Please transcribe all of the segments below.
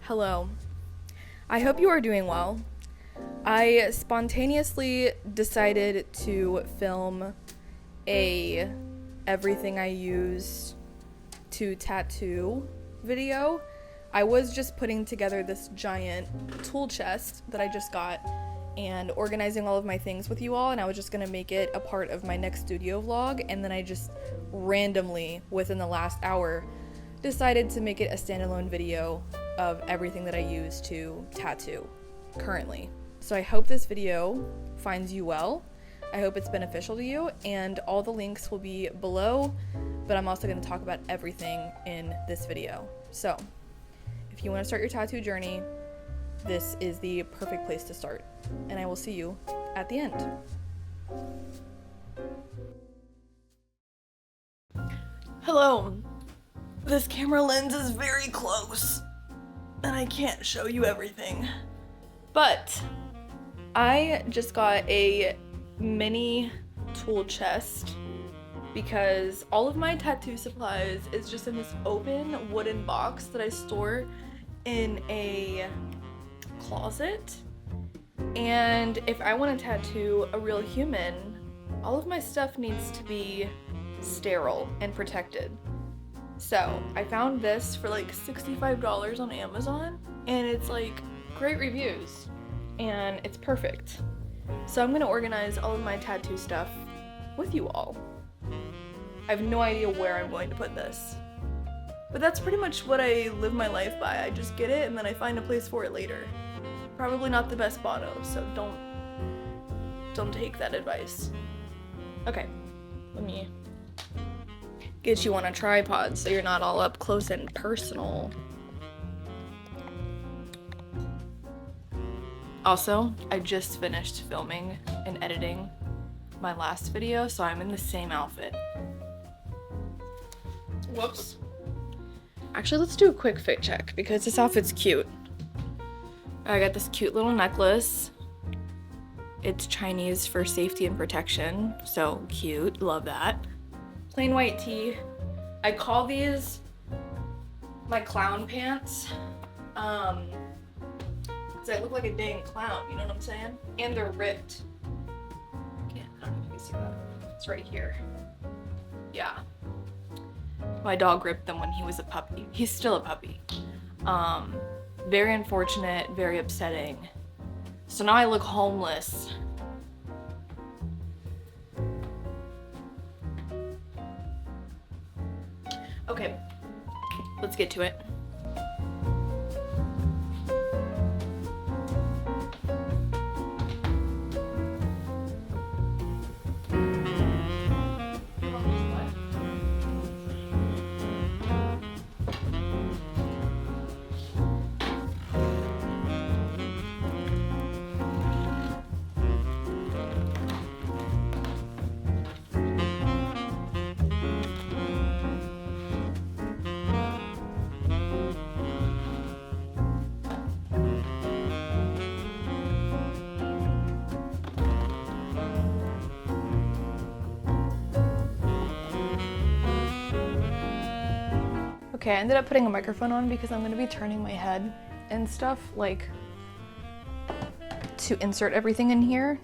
Hello. I hope you are doing well. I spontaneously decided to film a everything I use to tattoo video. I was just putting together this giant tool chest that I just got and organizing all of my things with you all, and I was just gonna make it a part of my next studio vlog, and then I just randomly, within the last hour, decided to make it a standalone video of everything that I use to tattoo currently. So I hope this video finds you well. I hope it's beneficial to you, and all the links will be below, but I'm also going to talk about everything in this video. So if you want to start your tattoo journey, this is the perfect place to start, and I will see you at the end. Hello. This camera lens is very close, and I can't show you everything, but I just got a mini tool chest because all of my tattoo supplies is just in this open wooden box that I store in a closet. And if I want to tattoo a real human, all of my stuff needs to be sterile and protected. So I found this for like $65 on Amazon, and it's like great reviews and it's perfect. So I'm gonna organize all of my tattoo stuff with you all. I have no idea where I'm going to put this, but that's pretty much what I live my life by. I just get it and then I find a place for it later. Probably not the best motto, so don't take that advice. Okay, let me get you on a tripod so you're not all up close and personal. Also, I just finished filming and editing my last video, so I'm in the same outfit. Whoops. Actually, let's do a quick fit check because this outfit's cute. I got this cute little necklace. It's Chinese for safety and protection, so cute, love that. Plain white tee. I call these my clown pants. I look like a dang clown, you know what I'm saying? And they're ripped. I don't know if you can see that. It's right here. Yeah. My dog ripped them when he was a puppy. He's still a puppy. Very unfortunate, very upsetting. So now I look homeless. Okay, let's get to it. Okay, I ended up putting a microphone on because I'm gonna be turning my head and stuff, like, to insert everything in here.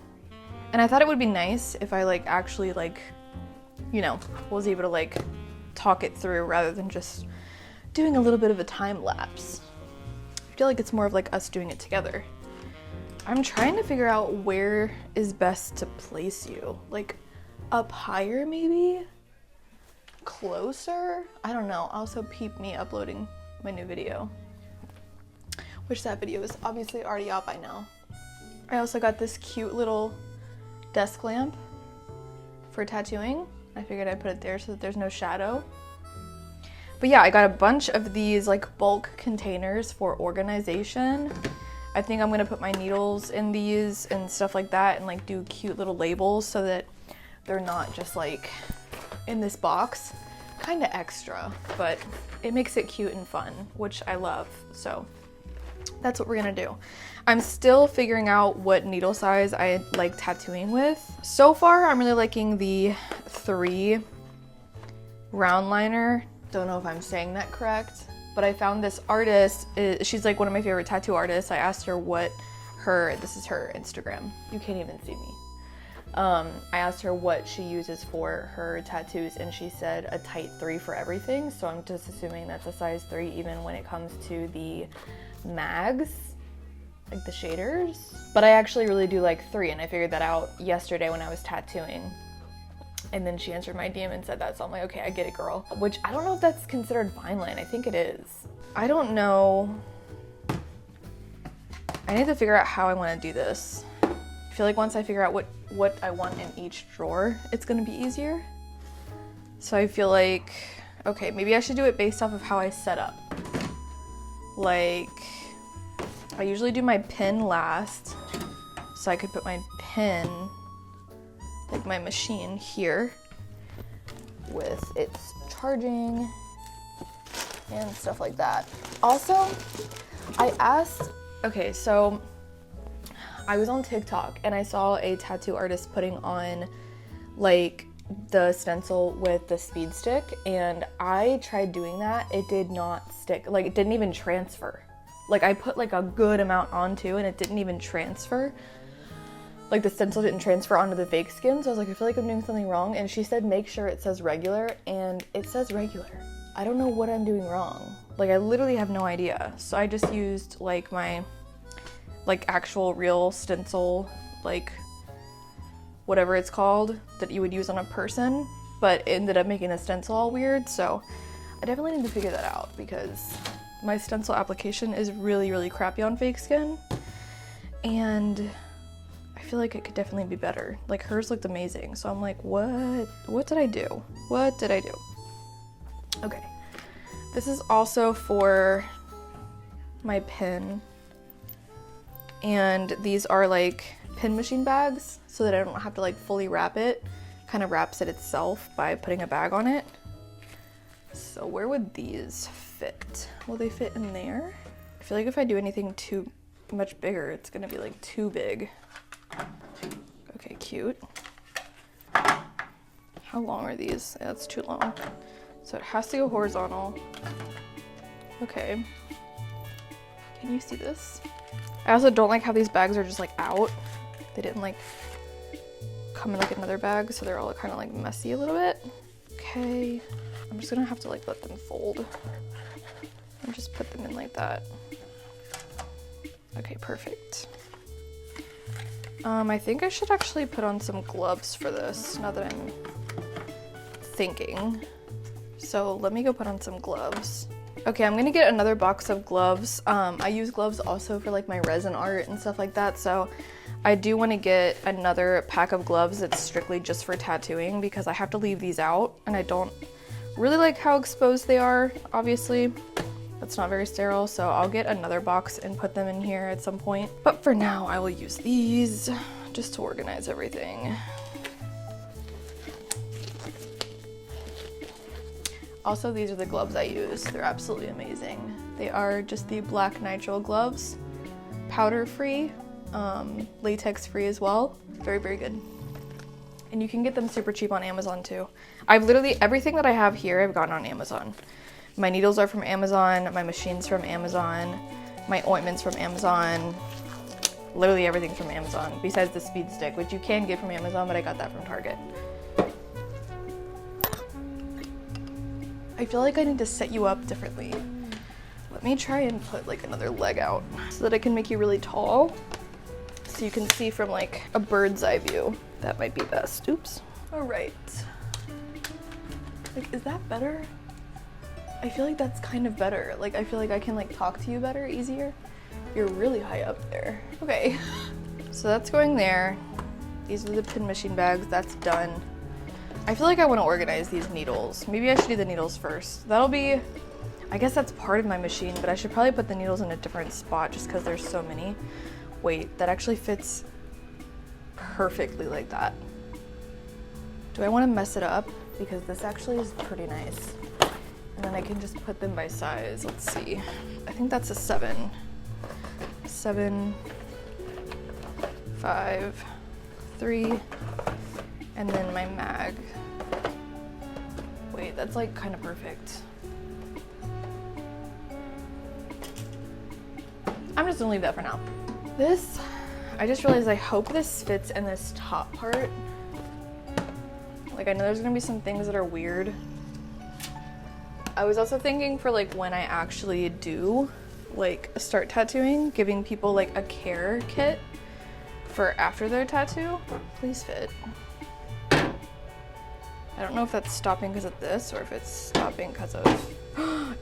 And I thought it would be nice if I, like, actually, like, you know, was able to, like, talk it through rather than just doing a little bit of a time lapse. I feel like it's more of, like, us doing it together. I'm trying to figure out where is best to place you. Like, up higher, maybe? Closer? I don't know. Also peep me uploading my new video, which that video is obviously already out by now. I also got this cute little desk lamp for tattooing. I figured I'd put it there so that there's no shadow. But yeah, I got a bunch of these like bulk containers for organization. I think I'm gonna put my needles in these and stuff like that and like do cute little labels so that they're not just like in this box. Kind of extra, but it makes it cute and fun, which I love. So that's what we're gonna do. I'm still figuring out what needle size I like tattooing with. So far, I'm really liking the 3 round liner Don't know if I'm saying that correct, but I found this artist. She's like one of my favorite tattoo artists. I asked her this is her Instagram. You can't even see me. I asked her what she uses for her tattoos, and she said a tight 3 for everything. So I'm just assuming that's a size 3 even when it comes to the mags, like the shaders. But I actually really do like 3, and I figured that out yesterday when I was tattooing. And then she answered my DM and said that, so I'm like, okay, I get it, girl. Which I don't know if that's considered fine line. I think it is. I don't know. I need to figure out how I want to do this. I feel like once I figure out what I want in each drawer, it's gonna be easier. So I feel like, okay, maybe I should do it based off of how I set up. Like, I usually do my pin last, so I could put my pin, like my machine here, with its charging and stuff like that. Also, I asked, okay, so I was on TikTok and I saw a tattoo artist putting on like the stencil with the speed stick, and I tried doing that. It did not stick. Like, it didn't even transfer. Like, I put like a good amount onto and it didn't even transfer. Like, the stencil didn't transfer onto the fake skin. So I was like, I feel like I'm doing something wrong. And she said, make sure it says regular, and it says regular. I don't know what I'm doing wrong. Like, I literally have no idea. So I just used like my like actual real stencil, like whatever it's called that you would use on a person, but it ended up making the stencil all weird. So I definitely need to figure that out because my stencil application is really, really crappy on fake skin, and I feel like it could definitely be better. Like, hers looked amazing. So I'm like, what did I do? What did I do? Okay. This is also for my pin. And these are like pin machine bags so that I don't have to like fully wrap it. Kind of wraps it itself by putting a bag on it. So where would these fit? Will they fit in there? I feel like if I do anything too much bigger, it's gonna be like too big. Okay, cute. How long are these? That's too long. So it has to go horizontal. Okay. Can you see this? I also don't like how these bags are just like out. They didn't like come in like another bag, so they're all kind of like messy a little bit. Okay, I'm just gonna have to like let them fold and just put them in like that. Okay, perfect. I think I should actually put on some gloves for this now that I'm thinking. So let me go put on some gloves. Okay, I'm gonna get another box of gloves. I use gloves also for like my resin art and stuff like that, so I do want to get another pack of gloves that's strictly just for tattooing because I have to leave these out and I don't really like how exposed they are, obviously. That's not very sterile, so I'll get another box and put them in here at some point. But for now, I will use these just to organize everything. Also, these are the gloves I use. They're absolutely amazing. They are just the black nitrile gloves, powder free, latex free as well. Very, very good. And you can get them super cheap on Amazon too. I've literally, everything that I have here, I've gotten on Amazon. My needles are from Amazon, my machine's from Amazon, my ointment's from Amazon, literally everything's from Amazon, besides the speed stick, which you can get from Amazon, but I got that from Target. I feel like I need to set you up differently. Let me try and put like another leg out so that I can make you really tall so you can see from like a bird's eye view. That might be best. Oops. All right. Like, is that better? I feel like that's kind of better. Like, I feel like I can like talk to you better, easier. You're really high up there. Okay. So that's going there. These are the pin machine bags. That's done. I feel like I want to organize these needles. Maybe I should do the needles first. That'll be, I guess that's part of my machine, but I should probably put the needles in a different spot just because there's so many. Wait, that actually fits perfectly like that. Do I want to mess it up? Because this actually is pretty nice. And then I can just put them by size. Let's see. I think that's a 7. 7, 5, 3, and then my mag. Wait. Wait, that's like kind of perfect. I'm just gonna leave that for now. This, I just realized I hope this fits in this top part. Like, I know there's gonna be some things that are weird. I was also thinking for like when I actually do like start tattooing, giving people like a care kit for after their tattoo. Please fit. I don't know if that's stopping because of this or if it's stopping because of,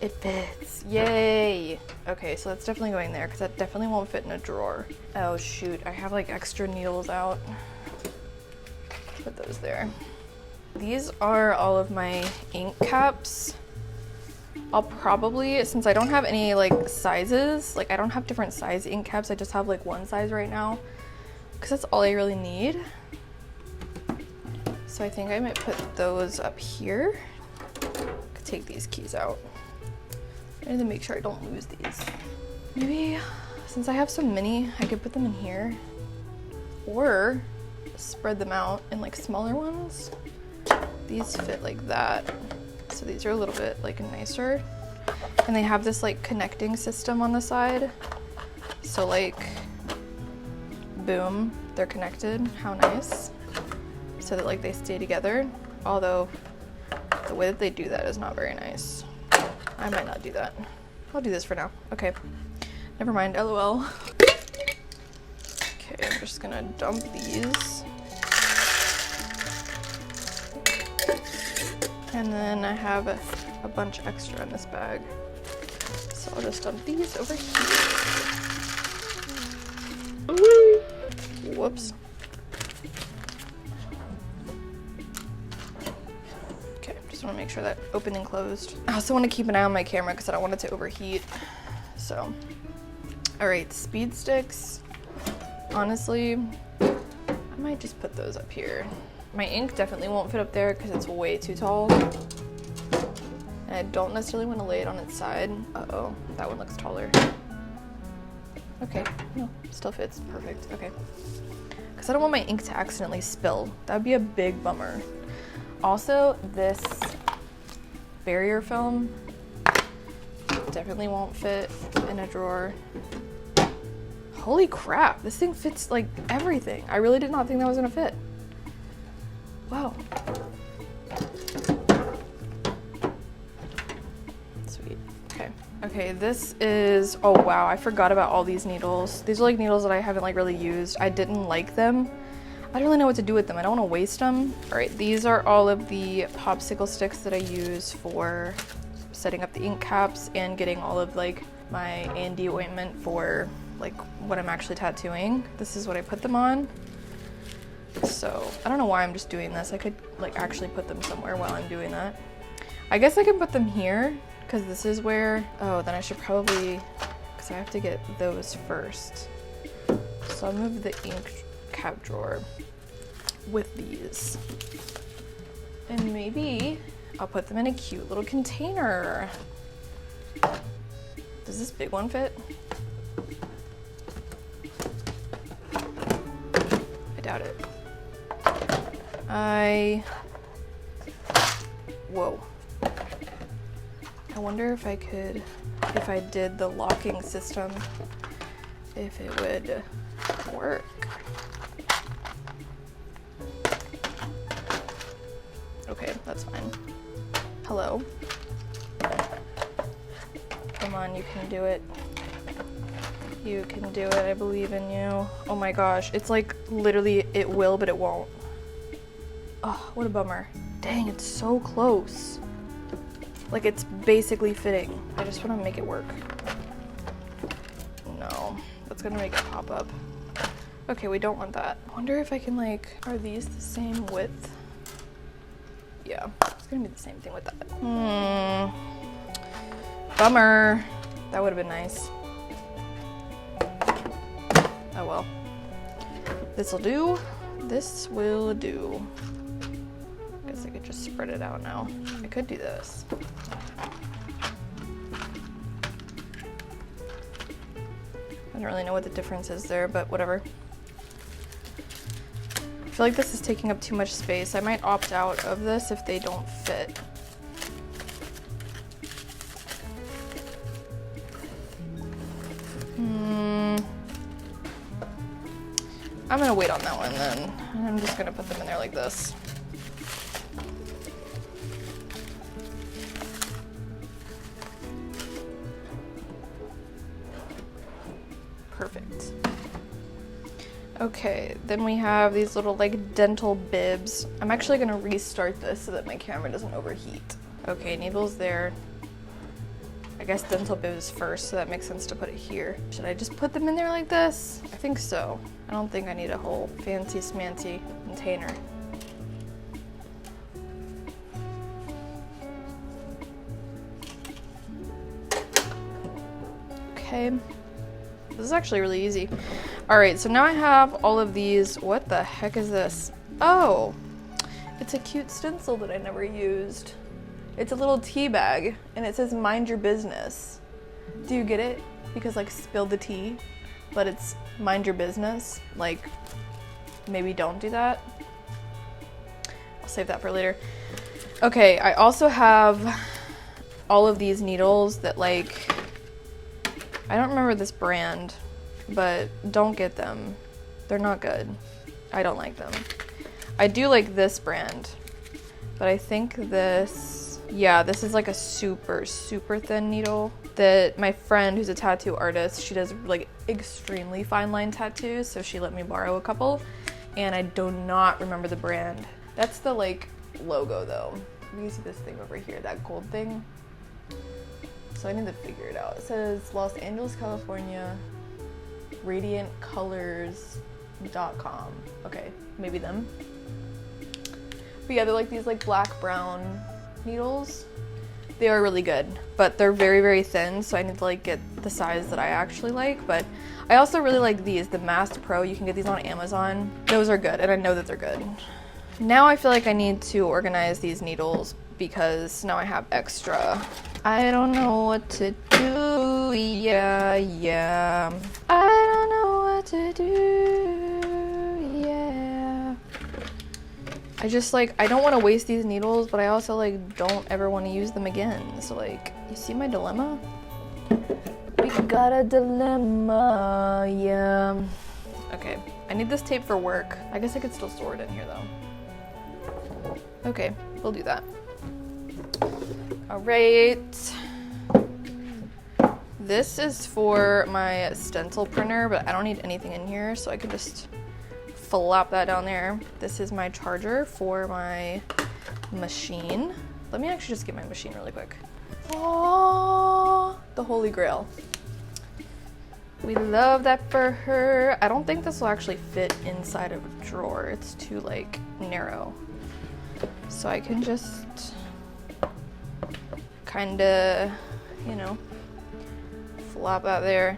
it fits, yay. Okay, so that's definitely going there because that definitely won't fit in a drawer. Oh shoot, I have like extra needles out. Put those there. These are all of my ink caps. I'll probably, since I don't have any like sizes, like I don't have different size ink caps, I just have like one size right now because that's all I really need. So I think I might put those up here. Could take these keys out. I need to make sure I don't lose these. Maybe since I have so many, I could put them in here or spread them out in like smaller ones. These fit like that. So these are a little bit like nicer. And they have this like connecting system on the side. So like, boom, they're connected, how nice. So that like they stay together. Although the way that they do that is not very nice. I might not do that. I'll do this for now. Okay, never mind, LOL. Okay, I'm just gonna dump these. And then I have a bunch extra in this bag. So I'll just dump these over here. Whoops. Okay, just want to make sure that opened and closed. I also want to keep an eye on my camera because I don't want it to overheat. So, all right, speed sticks. Honestly, I might just put those up here. My ink definitely won't fit up there because it's way too tall. And I don't necessarily want to lay it on its side. Uh-oh, that one looks taller. Okay, no, still fits, perfect, okay. Because I don't want my ink to accidentally spill. That would be a big bummer. Also, this barrier film definitely won't fit in a drawer. Holy crap, this thing fits like everything. I really did not think that was gonna fit. Wow. Sweet. Okay. Okay, this is, oh wow, I forgot about all these needles. These are like needles that I haven't like really used. I didn't like them. I don't really know what to do with them. I don't want to waste them. All right, these are all of the popsicle sticks that I use for setting up the ink caps and getting all of like my A&D ointment for like what I'm actually tattooing. This is what I put them on. So I don't know why I'm just doing this. I could like actually put them somewhere while I'm doing that. I guess I can put them here because this is where, oh, then I should probably, because I have to get those first. So I'll move the ink cap drawer with these. And maybe I'll put them in a cute little container. Does this big one fit? I doubt it. Whoa. I wonder if I could, if I did the locking system, if it would work. Okay, that's fine. Hello. Come on, you can do it. You can do it, I believe in you. Oh my gosh, it's like literally it will, but it won't. Oh, what a bummer. Dang, it's so close. Like it's basically fitting. I just want to make it work. No, that's gonna make it pop up. Okay, we don't want that. I wonder if I can like, are these the same width? Yeah, it's gonna be the same thing with that. Bummer. That would have been nice. Oh well. This'll do. This will do. Guess I could just spread it out now. I could do this. I don't really know what the difference is there, but whatever. I feel like this is taking up too much space. I might opt out of this if they don't fit. I'm gonna wait on that one then. And I'm just gonna put them in there like this. Perfect. Okay, then we have these little like dental bibs. I'm actually gonna restart this so that my camera doesn't overheat. Okay, needles there. I guess dental bibs first, so that makes sense to put it here. Should I just put them in there like this? I think so. I don't think I need a whole fancy smancy container. Okay. This is actually really easy. All right, so now I have all of these. What the heck is this? Oh, it's a cute stencil that I never used. It's a little tea bag and it says mind your business. Do you get it? Because like spill the tea, but it's mind your business. Like maybe don't do that. I'll save that for later. Okay, I also have all of these needles that like, I don't remember this brand, but don't get them. They're not good. I don't like them. I do like this brand, but I think this, yeah, this is like a super, super thin needle that my friend who's a tattoo artist, she does like extremely fine line tattoos, so she let me borrow a couple, and I do not remember the brand. That's the like logo though. You see this thing over here, that gold thing? So I need to figure it out. It says Los Angeles, California, radiantcolors.com. Okay, maybe them. But yeah, they're like these like black brown needles. They are really good, but they're very, very thin, so I need to like get the size that I actually like. But I also really like these, the Mast Pro. You can get these on Amazon. Those are good, and I know that they're good. Now I feel like I need to organize these needles because now I have extra. I don't know what to do, yeah. I don't know what to do, yeah. I just like, I don't want to waste these needles, but I also like don't ever want to use them again. So like, you see my dilemma? We got a dilemma, yeah. Okay, I need this tape for work. I guess I could still store it in here though. Okay, we'll do that. All right. This is for my stencil printer, but I don't need anything in here, so I can just flop that down there. This is my charger for my machine. Let me actually just get my machine really quick. Oh, the Holy Grail. We love that for her. I don't think this will actually fit inside of a drawer. It's too like narrow. So I can just kinda, you know, flop that there.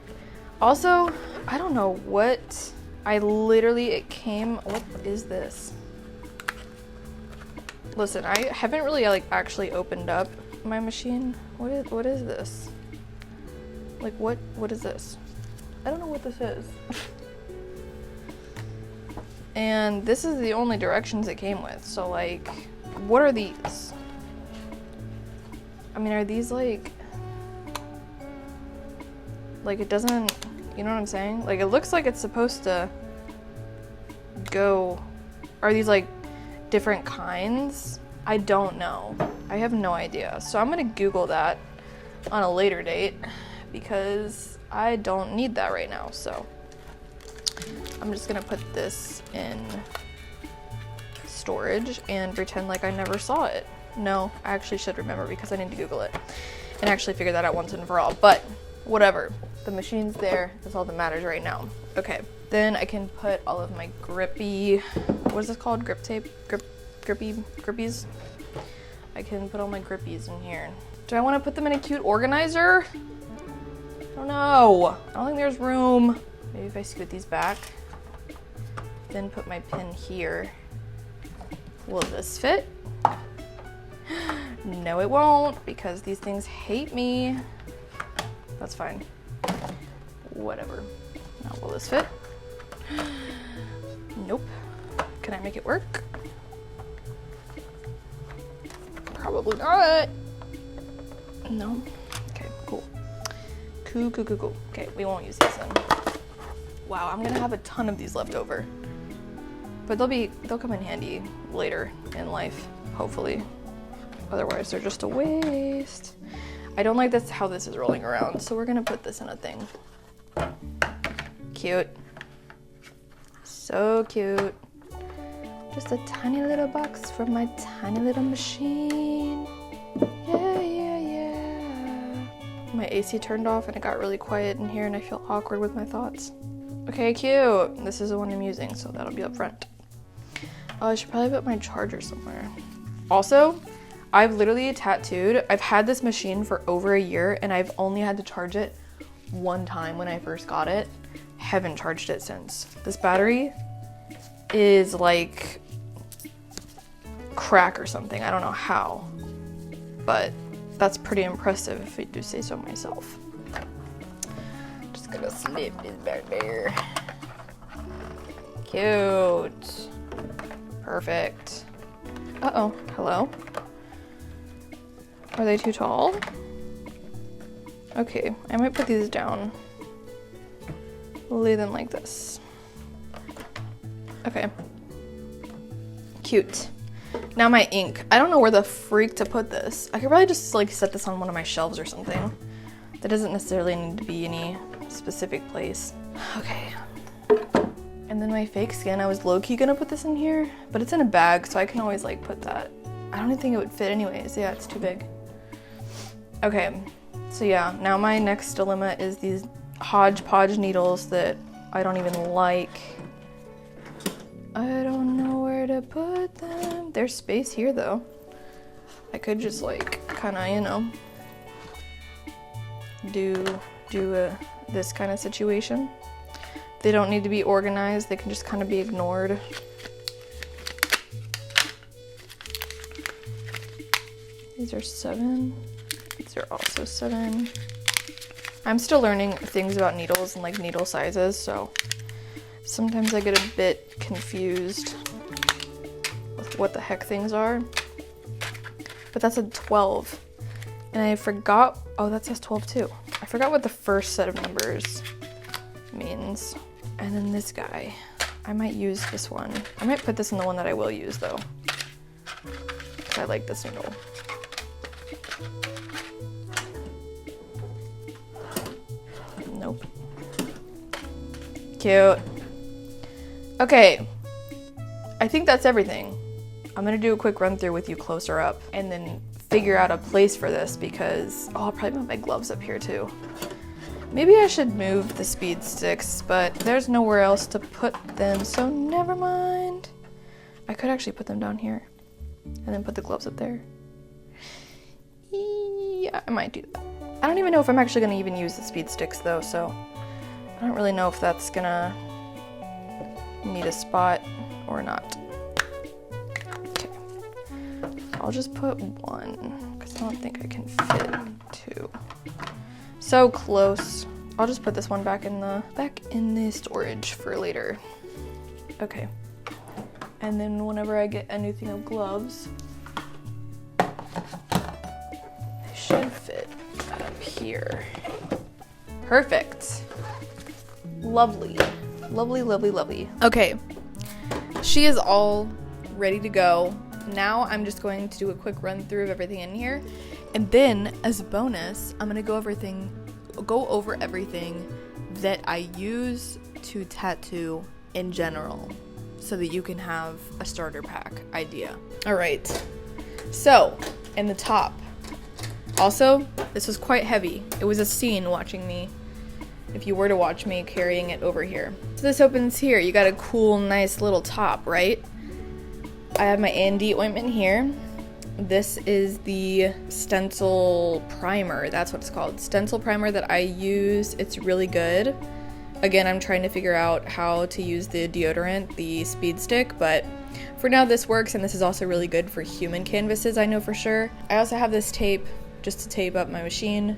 Also, I don't know what, it came, what is this? Listen, I haven't really like actually opened up my machine. What is this? Like what is this? I don't know what this is. And this is the only directions it came with, so like, what are these? I mean, are these like it doesn't, you know what I'm saying? Like, it looks like it's supposed to go, are these like different kinds? I don't know. I have no idea. So I'm gonna Google that on a later date because I don't need that right now. So I'm just gonna put this in storage and pretend like I never saw it. No, I actually should remember because I need to Google it and actually figure that out once and for all, but whatever. The machine's there, that's all that matters right now. Okay, then I can put all of my grippy, what is this called? Grip tape? Grippies? I can put all my grippies in here. Do I want to put them in a cute organizer? I don't know. I don't think there's room. Maybe if I scoot these back, then put my pin here. Will this fit? No, it won't, because these things hate me. That's fine. Whatever. Now, will this fit? Nope. Can I make it work? Probably not. No. Okay, cool. Cool. Okay, we won't use these then. Wow, I'm gonna have a ton of these left over. But they'll come in handy later in life, hopefully. Otherwise, they're just a waste. I don't like this how this is rolling around, so we're gonna put this in a thing. Cute. So cute. Just a tiny little box from my tiny little machine. Yeah, yeah, yeah. My AC turned off and it got really quiet in here and I feel awkward with my thoughts. Okay, cute. This is the one I'm using, so that'll be up front. Oh, I should probably put my charger somewhere. Also, I've literally tattooed. I've had this machine for over a year and I've only had to charge it one time when I first got it. Haven't charged it since. This battery is like crack or something. I don't know how, but that's pretty impressive if I do say so myself. Just gonna slip this back there. Cute. Perfect. Uh-oh, hello? Are they too tall? Okay, I might put these down. Lay them like this. Okay. Cute. Now my ink. I don't know where the freak to put this. I could probably just like set this on one of my shelves or something. That doesn't necessarily need to be any specific place. Okay. And then my fake skin, I was low-key gonna put this in here, but it's in a bag, so I can always like put that. I don't even think it would fit anyways. Yeah, it's too big. Okay, so yeah, now my next dilemma is these hodgepodge needles that I don't even like. I don't know where to put them. There's space here though. I could just like kind of, you know, do this kind of situation. They don't need to be organized. They can just kind of be ignored. These are 7. These are also 7. I'm still learning things about needles and like needle sizes, so sometimes I get a bit confused with what the heck things are. But that's a 12. And I forgot, oh, that says 12 too. I forgot what the first set of numbers means. And then this guy, I might use this one. I might put this in the one that I will use though, because I like this needle. Nope. Cute. Okay, I think that's everything. I'm gonna do a quick run through with you closer up and then figure out a place for this because, oh, I'll probably put my gloves up here too. Maybe I should move the speed sticks, but there's nowhere else to put them, so never mind. I could actually put them down here and then put the gloves up there. Yeah, I might do that. I don't even know if I'm actually gonna even use the speed sticks though, so I don't really know if that's gonna need a spot or not. Okay, I'll just put 1 because I don't think I can fit 2. So close. I'll just put this one back in the storage for later. Okay. And then whenever I get a new thing of gloves, they should fit up here. Perfect. Lovely. Lovely, lovely, lovely. Okay. She is all ready to go. Now I'm just going to do a quick run through of everything in here. And then, as a bonus, I'm gonna go over everything that I use to tattoo in general, so that you can have a starter pack idea. All right, so in the top, also, this was quite heavy. It was a scene watching me, if you were to watch me carrying it over here. So this opens here. You got a cool, nice little top, right? I have my A&D ointment here. This is the stencil primer. That's what it's called. Stencil primer that I use. It's really good. Again, I'm trying to figure out how to use the deodorant, the speed stick, but for now this works, and this is also really good for human canvases, I know for sure. I also have this tape just to tape up my machine.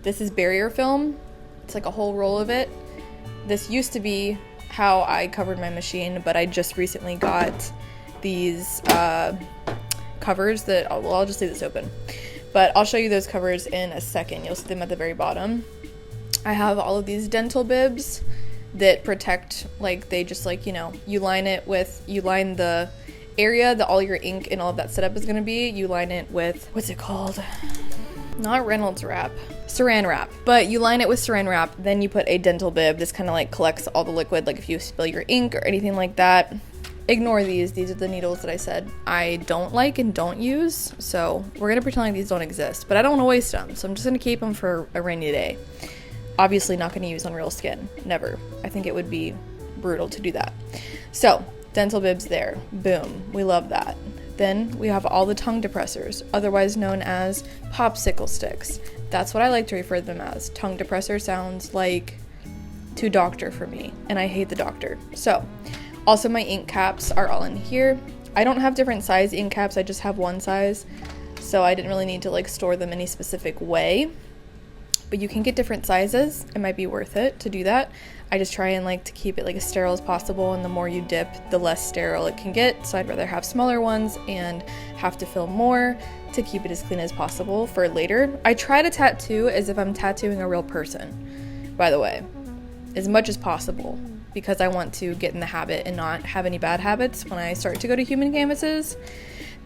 This is barrier film. It's like a whole roll of it. This used to be how I covered my machine, but I just recently got these covers that, well, I'll just leave this open, but I'll show you those covers in a second. You'll see them at the very bottom. I have all of these dental bibs. that protect, like they just like, you know, you line the area that all your ink and all of that setup is going to be. You line it with, what's it called? Not Reynolds wrap, saran wrap. But you line it with saran wrap, then you put a dental bib. This kind of like collects all the liquid, like if you spill your ink or anything like that. Ignore these. These are the needles that I said I don't like and don't use. So we're going to pretend like these don't exist, but I don't want to waste them. So I'm just going to keep them for a rainy day. Obviously not going to use on real skin. Never. I think it would be brutal to do that. So dental bibs there. Boom. We love that. Then we have all the tongue depressors, otherwise known as popsicle sticks. That's what I like to refer to them as. Tongue depressor sounds like to doctor for me, and I hate the doctor. So, also my ink caps are all in here. I don't have different size ink caps, I just have one size, so I didn't really need to like store them any specific way. But you can get different sizes. It might be worth it to do that. I just try and like to keep it like as sterile as possible, and the more you dip, the less sterile it can get. So I'd rather have smaller ones and have to fill more to keep it as clean as possible for later. I try to tattoo as if I'm tattooing a real person, by the way, as much as possible, because I want to get in the habit and not have any bad habits when I start to go to human canvases.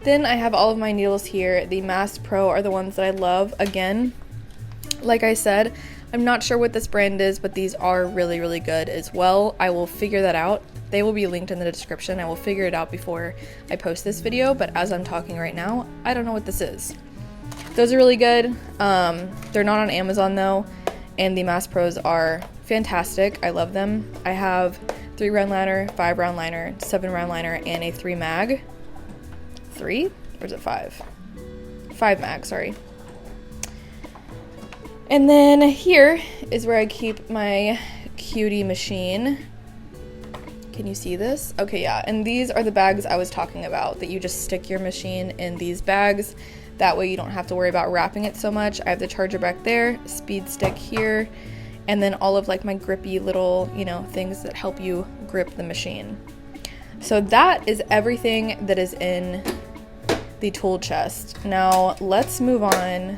Then I have all of my needles here. The Mass Pro are the ones that I love. Again, like I said, I'm not sure what this brand is, but these are really, really good as well. I will figure that out. They will be linked in the description. I will figure it out before I post this video, but as I'm talking right now, I don't know what this is. Those are really good. They're not on Amazon though, and the Mass Pros are fantastic. I love them. I have 3 round liner, 5 round liner, 7 round liner, and a 3 mag. 3? Or is it 5? 5 mag, sorry. And then here is where I keep my cutie machine. Can you see this? Okay, yeah, and these are the bags I was talking about, that you just stick your machine in these bags. That way you don't have to worry about wrapping it so much. I have the charger back there, speed stick here, and then all of like my grippy little, you know, things that help you grip the machine. So that is everything that is in the tool chest. Now let's move on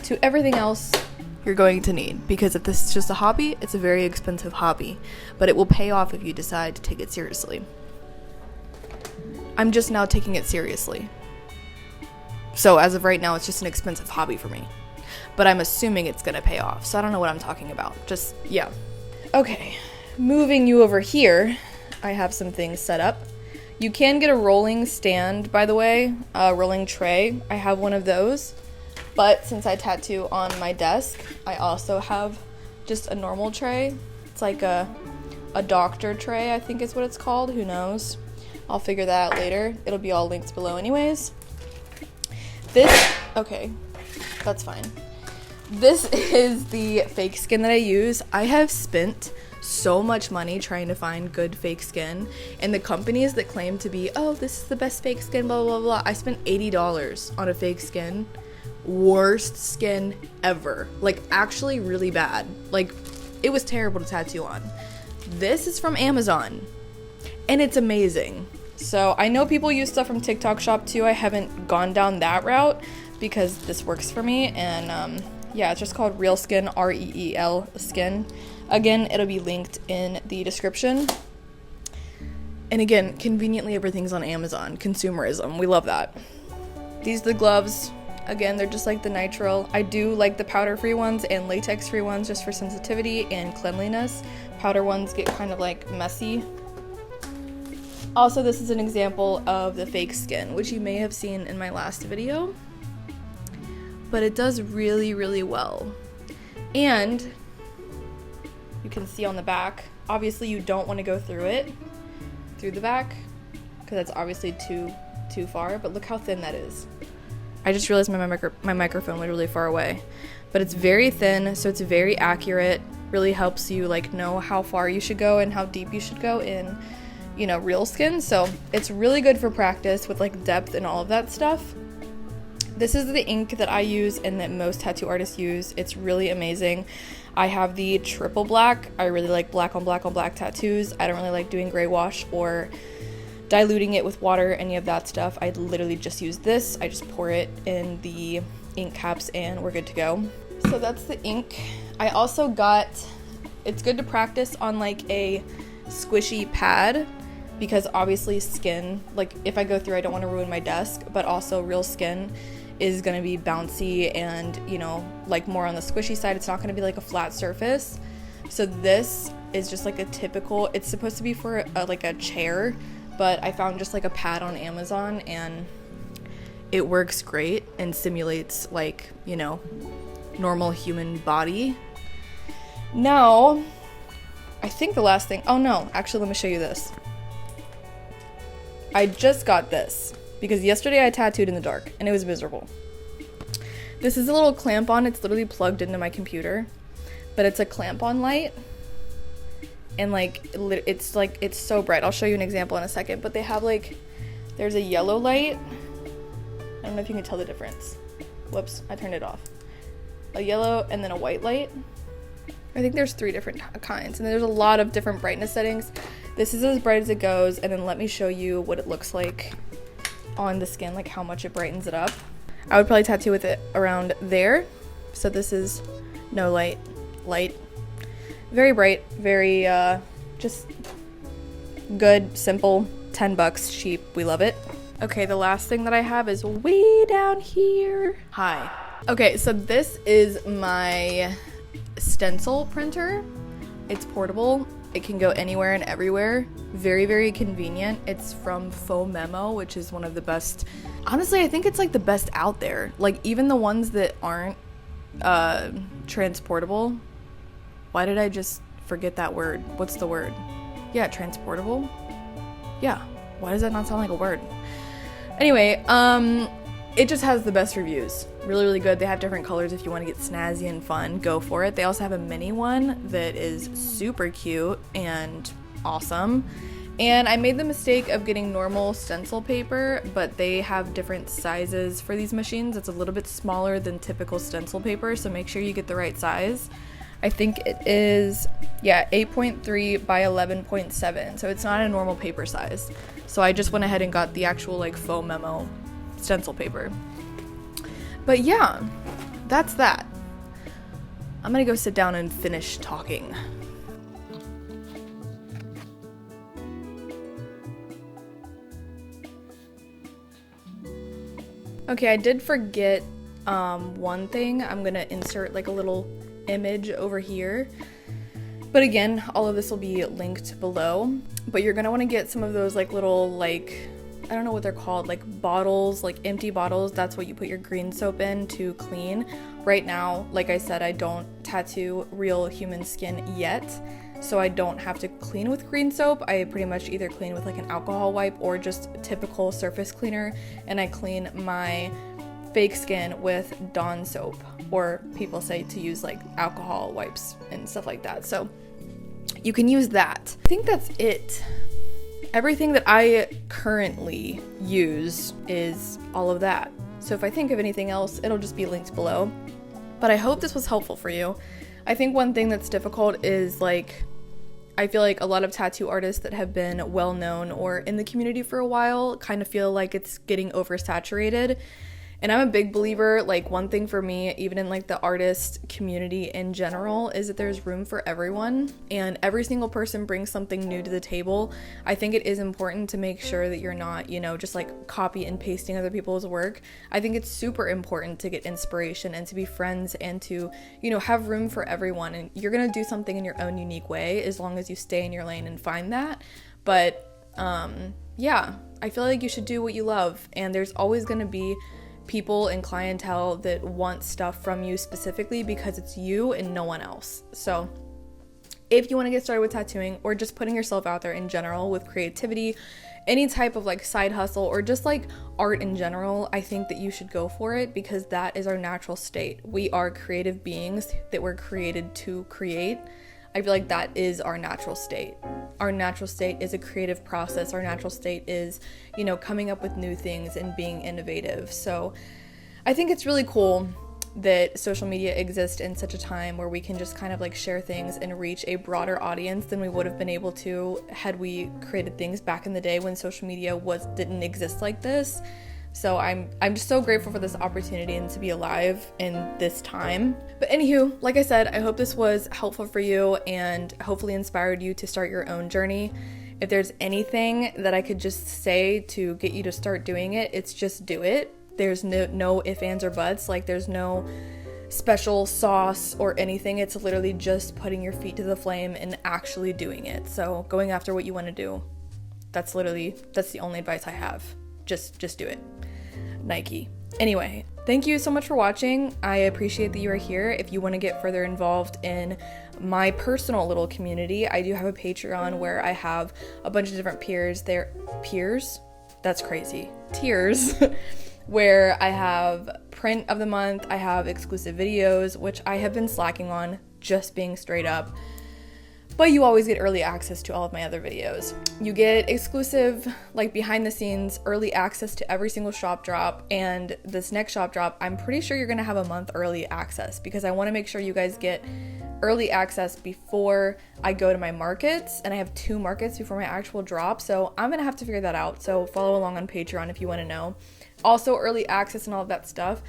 to everything else you're going to need, because if this is just a hobby, it's a very expensive hobby, but it will pay off if you decide to take it seriously. I'm just now taking it seriously. So as of right now, it's just an expensive hobby for me, but I'm assuming it's gonna pay off, so I don't know what I'm talking about. Just, yeah. Okay, moving you over here, I have some things set up. You can get a rolling stand, by the way, a rolling tray. I have one of those. But since I tattoo on my desk, I also have just a normal tray. It's like a doctor tray, I think is what it's called. Who knows? I'll figure that out later. It'll be all linked below anyways. Okay, that's fine. This is the fake skin that I use. I have spent so much money trying to find good fake skin, and the companies that claim to be, oh, this is the best fake skin, blah, blah, blah. I spent $80 on a fake skin. Worst skin ever. Like, actually really bad. Like, it was terrible to tattoo on. This is from Amazon, and it's amazing. So I know people use stuff from TikTok shop too. I haven't gone down that route because this works for me, and yeah, it's just called Real Skin, R-E-E-L Skin. Again, it'll be linked in the description. And again, conveniently everything's on Amazon. Consumerism, we love that. These are the gloves. Again, they're just like the nitrile. I do like the powder-free ones and latex-free ones just for sensitivity and cleanliness. Powder ones get kind of like messy. Also, this is an example of the fake skin, which you may have seen in my last video. But it does really, really well. And you can see on the back, obviously you don't want to go through the back, because that's obviously too far, but look how thin that is. I just realized my microphone was really far away, but it's very thin, so it's very accurate. Really helps you like know how far you should go and how deep you should go in, you know, real skin. So it's really good for practice with like depth and all of that stuff. This is the ink that I use and that most tattoo artists use. It's really amazing. I have the triple black. I really like black on black on black tattoos. I don't really like doing gray wash or diluting it with water, any of that stuff. I literally just use this. I just pour it in the ink caps and we're good to go. So that's the ink. I also got It's good to practice on like a squishy pad, because obviously skin, like if I go through, I don't want to ruin my desk, but also real skin is going to be bouncy and, you know, like more on the squishy side. It's not going to be like a flat surface. So this is just like a typical, it's supposed to be for like a chair, but I found just like a pad on Amazon, and it works great and simulates like, you know, normal human body. Now, I think the last thing, oh no, actually let me show you this. I just got this because yesterday I tattooed in the dark and it was miserable. This is a little clamp on, it's literally plugged into my computer, but it's a clamp on light, and like it's so bright. I'll show you an example in a second, but they have like, there's a yellow light. I don't know if you can tell the difference. Whoops, I turned it off. A yellow and then a white light. I think there's 3 different kinds, and there's a lot of different brightness settings. This is as bright as it goes, and then let me show you what it looks like on the skin, like how much it brightens it up. I would probably tattoo with it around there. So this is no light, very bright, very just good, simple, $10, cheap, we love it. Okay, the last thing that I have is way down here. Hi. Okay, so this is my stencil printer. It's portable. It can go anywhere and everywhere. Very, very convenient. It's from Faux Memo, which is one of the best. Honestly, I think it's like the best out there. Like even the ones that aren't transportable. Why did I just forget that word? What's the word? Yeah, transportable. Yeah. Why does that not sound like a word? Anyway, it just has the best reviews. Really, really good. They have different colors if you want to get snazzy and fun. Go for it. They also have a mini one that is super cute and awesome. And I made the mistake of getting normal stencil paper, but they have different sizes for these machines. It's a little bit smaller than typical stencil paper, so make sure you get the right size. I think it is, yeah, 8.3 by 11.7, so it's not a normal paper size. So I just went ahead and got the actual like Faux Memo stencil paper. But yeah, that's that. I'm gonna go sit down and finish talking. Okay, I did forget one thing. I'm gonna insert like a little image over here. But again, all of this will be linked below. But you're gonna wanna get some of those like little like, I don't know what they're called, like bottles, like empty bottles. That's what you put your green soap in to clean. Right now, like I said, I don't tattoo real human skin yet, so I don't have to clean with green soap. I pretty much either clean with like an alcohol wipe or just typical surface cleaner, and I clean my fake skin with Dawn soap, or people say to use like alcohol wipes and stuff like that. So you can use that. I think that's it. Everything that I currently use is all of that. So if I think of anything else, it'll just be linked below. But I hope this was helpful for you. I think one thing that's difficult is like, I feel like a lot of tattoo artists that have been well known or in the community for a while kind of feel like it's getting oversaturated. And I'm a big believer, like one thing for me, even in like the artist community in general, is that there's room for everyone and every single person brings something new to the table. I think it is important to make sure that you're not, you know, just like copy and pasting other people's work. I think it's super important to get inspiration and to be friends and to, you know, have room for everyone. And you're gonna do something in your own unique way as long as you stay in your lane and find that. But yeah, I feel like you should do what you love, and there's always gonna be people and clientele that want stuff from you specifically because it's you and no one else. So if you want to get started with tattooing or just putting yourself out there in general with creativity, any type of like side hustle or just like art in general, I think that you should go for it because that is our natural state. We are creative beings that were created to create. I feel like that is our natural state. Our natural state is a creative process. Our natural state is, you know, coming up with new things and being innovative. So I think it's really cool that social media exists in such a time where we can just kind of like share things and reach a broader audience than we would have been able to had we created things back in the day when social media didn't exist like this. So I'm just so grateful for this opportunity and to be alive in this time. But anywho, like I said, I hope this was helpful for you and hopefully inspired you to start your own journey. If there's anything that I could just say to get you to start doing it, it's just do it. There's no ifs, ands, or buts. Like, there's no special sauce or anything. It's literally just putting your feet to the flame and actually doing it. So going after what you want to do. That's the only advice I have. Just do it. Nike. Anyway, thank you so much for watching. I appreciate that you are here. If you want to get further involved in my personal little community, I do have a Patreon where I have a bunch of different peers. That's crazy. Tiers. Where I have print of the month, I have exclusive videos, which I have been slacking on, just being straight up. But you always get early access to all of my other videos. You get exclusive, like behind the scenes, early access to every single shop drop. And this next shop drop, I'm pretty sure you're gonna have a month early access because I wanna make sure you guys get early access before I go to my markets. And I have 2 markets before my actual drop. So I'm gonna have to figure that out. So follow along on Patreon if you wanna know. Also, early access and all of that stuff,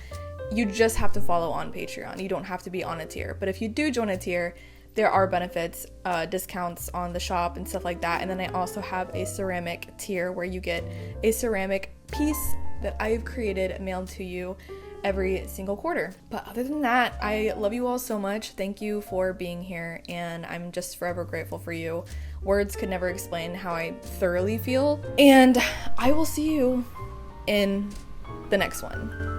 you just have to follow on Patreon. You don't have to be on a tier. But if you do join a tier, there are benefits, discounts on the shop and stuff like that. And then I also have a ceramic tier where you get a ceramic piece that I've created mailed to you every single quarter. But other than that, I love you all so much. Thank you for being here, and I'm just forever grateful for you. Words could never explain how I thoroughly feel. And I will see you in the next one.